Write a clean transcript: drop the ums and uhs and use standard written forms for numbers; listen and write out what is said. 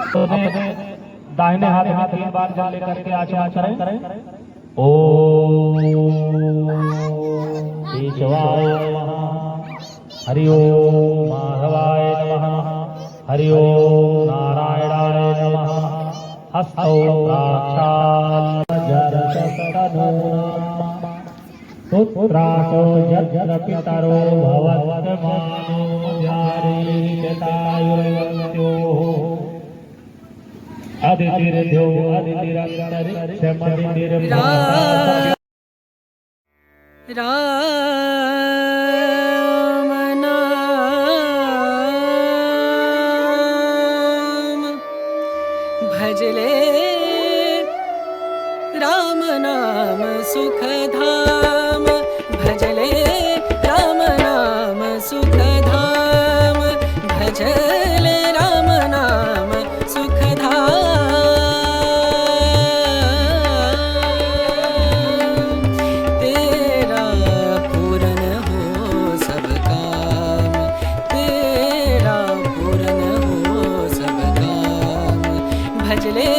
अपने दाहिने हाथ में 3 बार जल लेकर के आचमन करें। ओम केशवाय नमः, हरि ओम माधवाय नमः, हरि ओम नारायणाय नमः। हस्तौ साक्षात् पुत्रातो यत्र पितरो भवत्यमानो जारीयतायुर्वत्यो अदितिर्ध्यो अदितिरन्तरिक्षमदितिर्माता राम नाम भजले राम नाम सुखधाम भजले राम नाम सुखधाम भजले राम नाम सुखधाम तेरा पूरन हो सब काम तेरा पूरन हो सब काम भजले